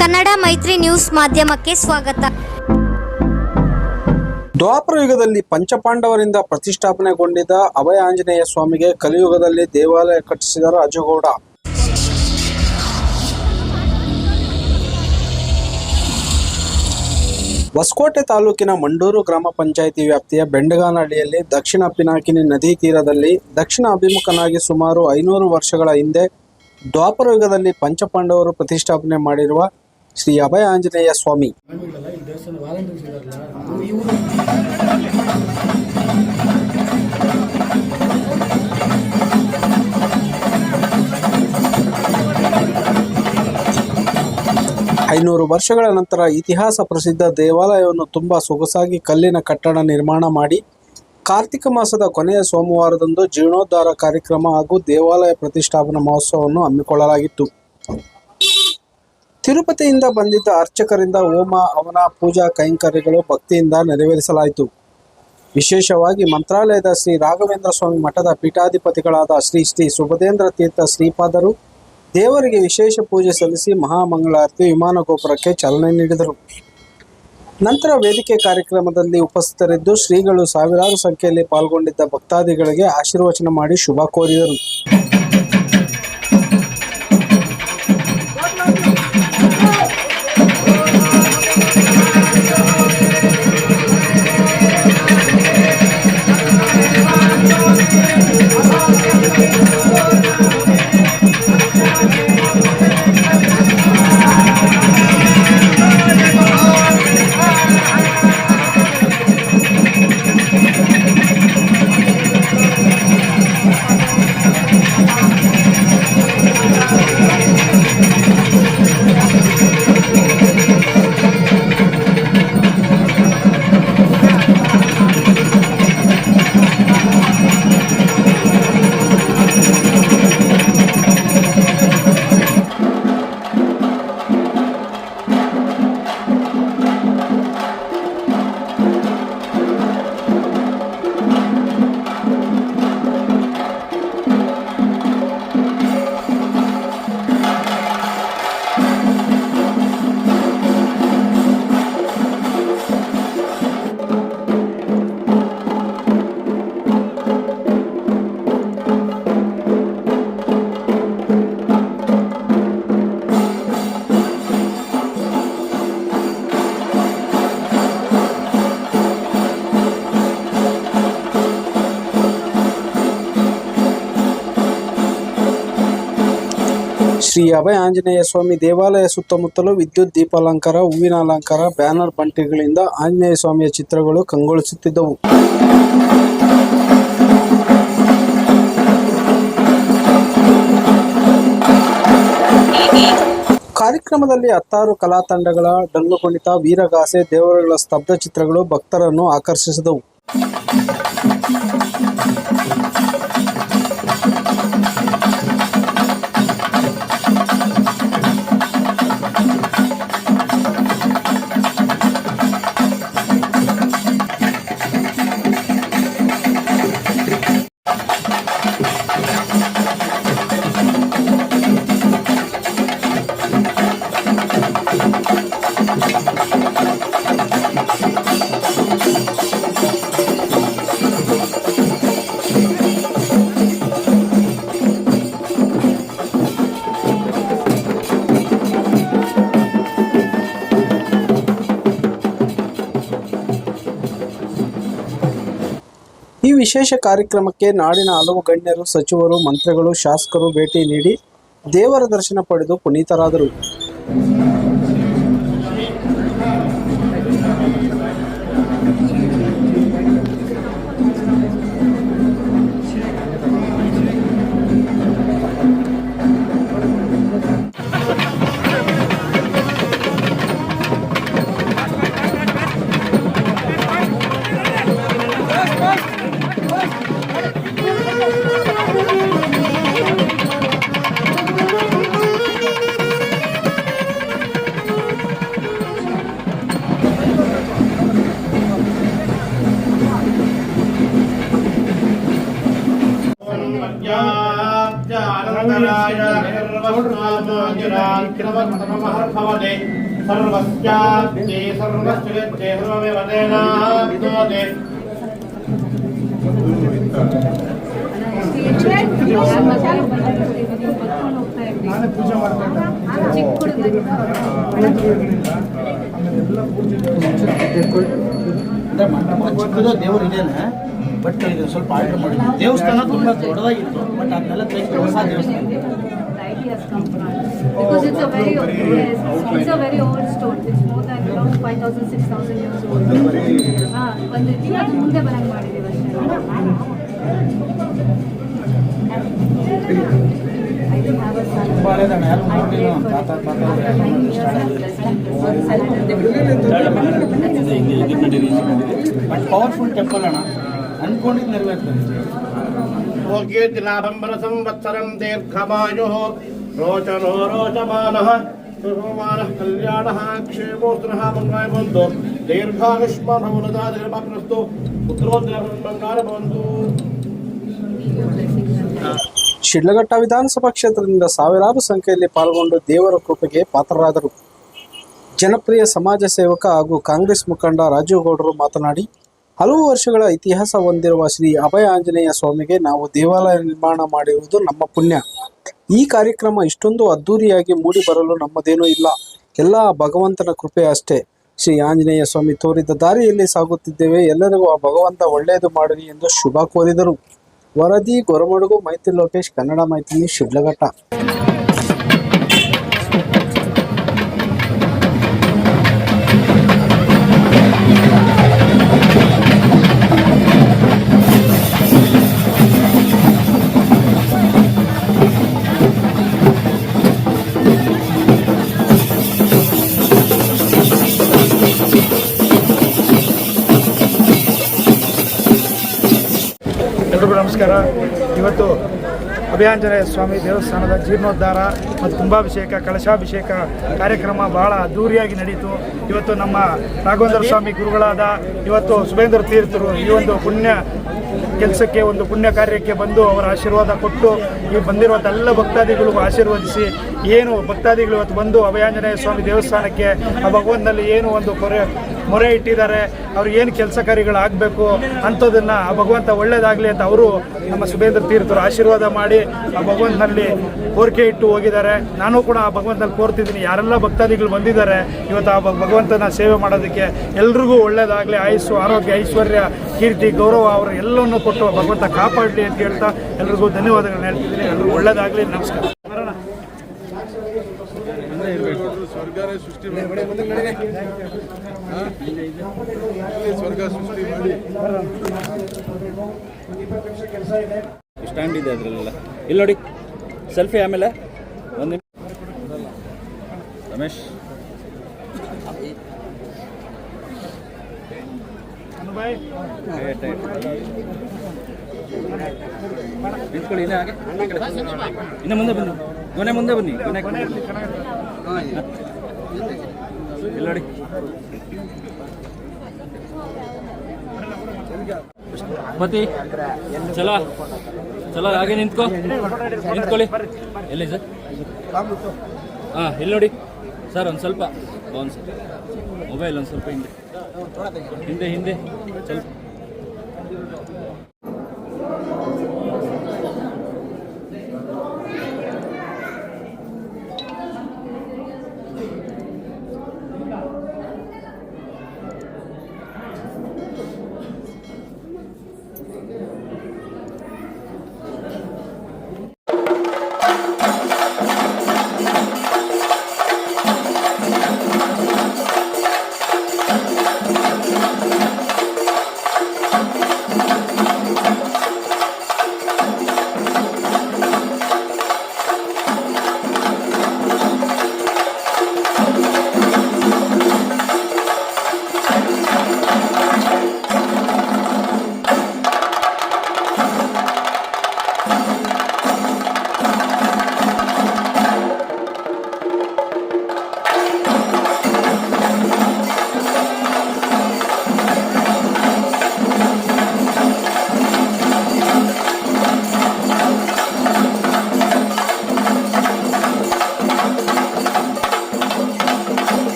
ಕನ್ನಡ ಮೈತ್ರಿ ನ್ಯೂಸ್ ಮಾಧ್ಯಮಕ್ಕೆ ಸ್ವಾಗತ. ದ್ವಾಪರ ಯುಗದಲ್ಲಿ ಪಂಚಪಾಂಡವರಿಂದ ಪ್ರತಿಷ್ಠಾಪನೆಗೊಂಡಿದ್ದ ಅಭಯ ಆಂಜನೇಯ ಸ್ವಾಮಿಗೆ ಕಲಿಯುಗದಲ್ಲಿ ದೇವಾಲಯ ಕಟ್ಟಿಸಿದ ರಾಜಗೌಡ. ಹೊಸಕೋಟೆ ತಾಲೂಕಿನ ಮಂಡೂರು ಗ್ರಾಮ ಪಂಚಾಯಿತಿ ವ್ಯಾಪ್ತಿಯ ಬೆಂಡಗಾನಹಳ್ಳಿಯಲ್ಲಿ ದಕ್ಷಿಣ ಪಿನಾಕಿನಿ ನದಿ ತೀರದಲ್ಲಿ ದಕ್ಷಿಣ ಅಭಿಮುಖನಾಗಿ ಸುಮಾರು 500 ವರ್ಷಗಳ ಹಿಂದೆ ದ್ವಾಪರ ಯುಗದಲ್ಲಿ ಪಂಚಪಾಂಡವರು ಪ್ರತಿಷ್ಠಾಪನೆ ಮಾಡಿರುವ ಶ್ರೀ ಅಭಯ ಆಂಜನೇಯ ಸ್ವಾಮಿ. ಐನೂರು ವರ್ಷಗಳ ನಂತರ ಇತಿಹಾಸ ಪ್ರಸಿದ್ಧ ದೇವಾಲಯವನ್ನು ತುಂಬ ಸೊಗಸಾಗಿ ಕಲ್ಲಿನ ಕಟ್ಟಡ ನಿರ್ಮಾಣ ಮಾಡಿ ಕಾರ್ತಿಕ ಮಾಸದ ಕೊನೆಯ ಸೋಮವಾರದಂದು ಜೀರ್ಣೋದ್ಧಾರ ಕಾರ್ಯಕ್ರಮ ಹಾಗೂ ದೇವಾಲಯ ಪ್ರತಿಷ್ಠಾಪನಾ ಮಹೋತ್ಸವವನ್ನು ಹಮ್ಮಿಕೊಳ್ಳಲಾಗಿತ್ತು. ತಿರುಪತಿಯಿಂದ ಬಂದಿದ್ದ ಅರ್ಚಕರಿಂದ ಹೋಮ ಹವನ ಪೂಜಾ ಕೈಂಕರ್ಯಗಳು ಭಕ್ತಿಯಿಂದ ನೆರವೇರಿಸಲಾಯಿತು. ವಿಶೇಷವಾಗಿ ಮಂತ್ರಾಲಯದ ಶ್ರೀ ರಾಘವೇಂದ್ರ ಸ್ವಾಮಿ ಮಠದ ಪೀಠಾಧಿಪತಿಗಳಾದ ಶ್ರೀ ಶ್ರೀ ಸುಬುಧೇಂದ್ರ ತೀರ್ಥ ಶ್ರೀಪಾದರು ದೇವರಿಗೆ ವಿಶೇಷ ಪೂಜೆ ಸಲ್ಲಿಸಿ ಮಹಾಮಂಗಳಾರತಿ ವಿಮಾನ ಗೋಪುರಕ್ಕೆ ಚಾಲನೆ ನೀಡಿದರು. ನಂತರ ವೇದಿಕೆ ಕಾರ್ಯಕ್ರಮದಲ್ಲಿ ಉಪಸ್ಥಿತರಿದ್ದು ಶ್ರೀಗಳು ಸಾವಿರಾರು ಸಂಖ್ಯೆಯಲ್ಲಿ ಪಾಲ್ಗೊಂಡಿದ್ದ ಭಕ್ತಾದಿಗಳಿಗೆ ಆಶೀರ್ವಚನ ಮಾಡಿ ಶುಭ ಕೋರಿದರು. ಶ್ರೀ ಅಭಯ ಆಂಜನೇಯ ಸ್ವಾಮಿ ದೇವಾಲಯ ಸುತ್ತಮುತ್ತಲೂ ವಿದ್ಯುತ್ ದೀಪಾಲಂಕಾರ, ಹೂವಿನ ಅಲಂಕಾರ, ಬ್ಯಾನರ್ ಬಂಟಿಗಳಿಂದ ಆಂಜನೇಯ ಸ್ವಾಮಿಯ ಚಿತ್ರಗಳು ಕಂಗೊಳಿಸುತ್ತಿದ್ದವು. ಕಾರ್ಯಕ್ರಮದಲ್ಲಿ 16 ಕಲಾ ತಂಡಗಳ ಡಲ್ಲು ಕುಣಿತ, ವೀರಗಾಸೆ, ದೇವರುಗಳ ಸ್ತಬ್ಧ ಚಿತ್ರಗಳು ಭಕ್ತರನ್ನು ಆಕರ್ಷಿಸಿದವು. ಈ ವಿಶೇಷ ಕಾರ್ಯಕ್ರಮಕ್ಕೆ ನಾಡಿನ ಹಲವು ಗಣ್ಯರು, ಸಚಿವರು, ಮಂತ್ರಿಗಳು, ಶಾಸಕರು ಭೇಟಿ ನೀಡಿ ದೇವರ ದರ್ಶನ ಪಡೆದು ಪುನೀತರಾದರು. भवते सर्वस्याप्ते सर्वश्चेत्ते सर्वमेव तेनाप्नोति ಚಿಕ್ಕದು ದೇವರು ಇದೇನೆ ಬಟ್ ಇದು ಸ್ವಲ್ಪ ಆರ್ಡರ್ ಮಾಡಿದ್ವಿ ದೇವಸ್ಥಾನ ತುಂಬ ದೊಡ್ಡದಾಗಿತ್ತು ಬಟ್ ಅದನ್ನೆಲ್ಲ ತೆಗೆದು ಹೊಸ ದೇವಸ್ಥಾನ Because it's a very old stone. It's more than around 5,000, 6,000 years old. ಒಂದು ದಿನ ಮುಂದೆ ಬರಂಗ್ ಮಾಡಿದ್ದೀವಿ ಬಟ್ ಪವರ್ಫುಲ್ ಟೆಂಪಲ್ ಅಣ್ಣ ಅನ್ಕೊಂಡಿದ್ದು ನೆರವೇರ್ತದೆ भोग्येतिलाभं संवत्सरं दीर्घमायुः रोचनो रोचमानः सुमानः कल्याणः क्षेमोऽस्त्रः मङ्गलाय भवन्तु दीर्घायुष्मानभवनदादिर्भवस्तु पुत्रोद्रवन्मङ्गलाय भवन्तु ಶಿಡ್ಲಘಟ್ಟ ವಿಧಾನಸಭಾ ಕ್ಷೇತ್ರದಿಂದ ಸಾವಿರಾರು ಸಂಖ್ಯೆಯಲ್ಲಿ ಪಾಲ್ಗೊಂಡು ದೇವರ ಕೃಪೆಗೆ ಪಾತ್ರರಾದರು. ಜನಪ್ರಿಯ ಸಮಾಜ ಸೇವಕ ಹಾಗೂ ಕಾಂಗ್ರೆಸ್ ಮುಖಂಡ ರಾಜೀವ್ ಗೌಡರು ಮಾತನಾಡಿ, ಹಲವು ವರ್ಷಗಳ ಇತಿಹಾಸ ಹೊಂದಿರುವ ಶ್ರೀ ಅಭಯ ಆಂಜನೇಯ ಸ್ವಾಮಿಗೆ ನಾವು ದೇವಾಲಯ ನಿರ್ಮಾಣ ಮಾಡಿರುವುದು ನಮ್ಮ ಪುಣ್ಯ. ಈ ಕಾರ್ಯಕ್ರಮ ಇಷ್ಟೊಂದು ಅದ್ಧೂರಿಯಾಗಿ ಮೂಡಿ ಬರಲು ನಮ್ಮದೇನೂ ಇಲ್ಲ, ಎಲ್ಲ ಭಗವಂತನ ಕೃಪೆ ಅಷ್ಟೇ. ಶ್ರೀ ಆಂಜನೇಯ ಸ್ವಾಮಿ ತೋರಿದ ದಾರಿಯಲ್ಲಿ ಸಾಗುತ್ತಿದ್ದೇವೆ. ಎಲ್ಲರಿಗೂ ಆ ಭಗವಂತ ಒಳ್ಳೆಯದು ಮಾಡಲಿ ಎಂದು ಶುಭ ಕೋರಿದರು. ವರದಿ ಗೊರಮಡುಗು ಮೈತ್ರಿ ಲೋಕೇಶ್, ಕನ್ನಡ ಮೈತ್ರಿ, ಶಿಡ್ಲಘಟ್ಟ. ಎಲ್ರಿಗೂ ನಮಸ್ಕಾರ. ಇವತ್ತು ಅಭಯಾಂಜನೇಯ ಸ್ವಾಮಿ ದೇವಸ್ಥಾನದ ಜೀರ್ಣೋದ್ಧಾರ ಮತ್ತು ಕುಂಭಾಭಿಷೇಕ, ಕಳಶಾಭಿಷೇಕ ಕಾರ್ಯಕ್ರಮ ಬಹಳ ಅದ್ಧೂರಿಯಾಗಿ ನಡೆಯಿತು. ಇವತ್ತು ನಮ್ಮ ರಾಘವೇಂದ್ರ ಸ್ವಾಮಿ ಗುರುಗಳಾದ ಇವತ್ತು ಸುಬೇಂದ್ರ ತೀರ್ಥರು ಈ ಒಂದು ಪುಣ್ಯ ಕೆಲಸಕ್ಕೆ, ಒಂದು ಪುಣ್ಯ ಕಾರ್ಯಕ್ಕೆ ಬಂದು ಅವರ ಆಶೀರ್ವಾದ ಕೊಟ್ಟು ಈ ಬಂದಿರುವಂಥ ಎಲ್ಲ ಭಕ್ತಾದಿಗಳಿಗೂ ಆಶೀರ್ವದಿಸಿ, ಏನು ಭಕ್ತಾದಿಗಳು ಇವತ್ತು ಬಂದು ಅಭಯಾಂಜನೇಯ ಸ್ವಾಮಿ ದೇವಸ್ಥಾನಕ್ಕೆ ಆ ಭಗವಂತನಲ್ಲಿ ಏನು ಒಂದು ಮೊರೆ ಇಟ್ಟಿದ್ದಾರೆ, ಅವ್ರಿಗೆ ಏನು ಕೆಲಸ ಕಾರ್ಯಗಳಾಗಬೇಕು ಅಂಥದ್ದನ್ನು ಆ ಭಗವಂತ ಒಳ್ಳೇದಾಗಲಿ ಅಂತ ಅವರು ನಮ್ಮ ಸುಬೇಂದ್ರ ತೀರ್ಥರು ಆಶೀರ್ವಾದ ಮಾಡಿ ಆ ಭಗವಂತನಲ್ಲಿ ಕೋರಿಕೆ ಇಟ್ಟು ಹೋಗಿದ್ದಾರೆ. ನಾನು ಕೂಡ ಆ ಭಗವಂತನಲ್ಲಿ ಕೋರ್ತಿದ್ದೀನಿ, ಯಾರೆಲ್ಲ ಭಕ್ತಾದಿಗಳು ಬಂದಿದ್ದಾರೆ ಇವತ್ತು ಆ ಭಗವಂತನ ಸೇವೆ ಮಾಡೋದಕ್ಕೆ ಎಲ್ರಿಗೂ ಒಳ್ಳೇದಾಗಲಿ, ಆಯುಸ್ಸು, ಆರೋಗ್ಯ, ಐಶ್ವರ್ಯ, ಕೀರ್ತಿ, ಗೌರವ ಅವರು ಎಲ್ಲವನ್ನು ಕೊಟ್ಟು ಭಗವಂತ ಕಾಪಾಡಲಿ ಅಂತ ಹೇಳ್ತಾ ಎಲ್ರಿಗೂ ಧನ್ಯವಾದಗಳನ್ನ ಹೇಳ್ತಿದ್ದೀನಿ. ಎಲ್ರಿಗೂ ಒಳ್ಳೇದಾಗಲಿ. ನಮಸ್ಕಾರ. ಸ್ವರ್ಗನೇ ಸೃಷ್ಟಿ ಸ್ವರ್ಗ ಸೃಷ್ಟಿ ಮಾಡಿ ಸ್ಟ್ಯಾಂಡ್ ಇದೆ ಅದರಲ್ಲೆಲ್ಲ. ಇಲ್ಲಿ ನೋಡಿ, ಸೆಲ್ಫಿ ಆಮೇಲೆ ಒಂದು ರಮೇಶ್ ನಿಂತ್ಕೊಳ್ಳಿ. ಇನ್ನೇ ಹಾಗೆ ಇನ್ನು ಮುಂದೆ ಬನ್ನಿ, ಕೊನೆ ಮುಂದೆ ಬನ್ನಿ, ಕೊನೆ ಇಲ್ಲಿ ನೋಡಿ. ಮತಿ ಚಲೋ ಚಲೋ ಹಾಗೆ ನಿಂತ್ಕೊಳ್ಳಿ. ಎಲ್ಲಿ ಸರ್? ಹಾಂ, ಇಲ್ಲಿ ನೋಡಿ ಸರ್, ಒಂದು ಸ್ವಲ್ಪ ಒಂದು ಮೊಬೈಲ್ ಒಂದು ಸ್ವಲ್ಪ ಹಿಂದೆ ಸ್ವಲ್ಪ.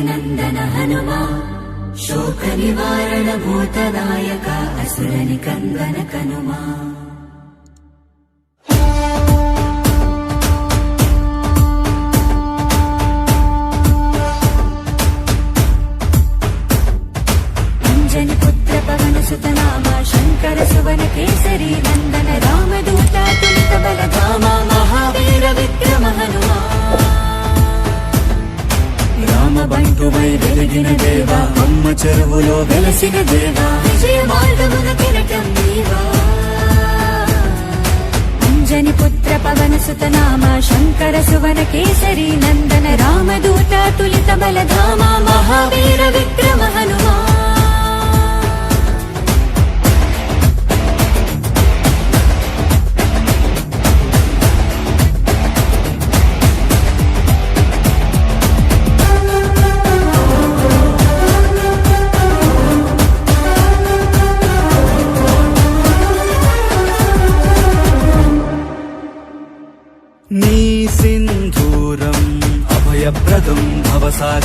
नंदन हनुमा शोक निवारण भूतनायक असुर निकंदन कनुमा अंजनी पुत्र पवन सुत नामा शंकर सुवन केसरी नंदन रामदूत तुलित बलधामा महावीर विक्रम हनुमा రామబంటువై వెలిగిన దేవా అమ్మ చెరువులో వెలసిన దేవా విజయ మార్గమున కిరటం నీవా అంజని పుత్ర పవన సుత నామ శంకర సువన కేసరి నందన రామదూత తులిత బలధామ మహావీర విక్రమ హనుమా నీ సింధూరం అభయప్రదం భవసాగరం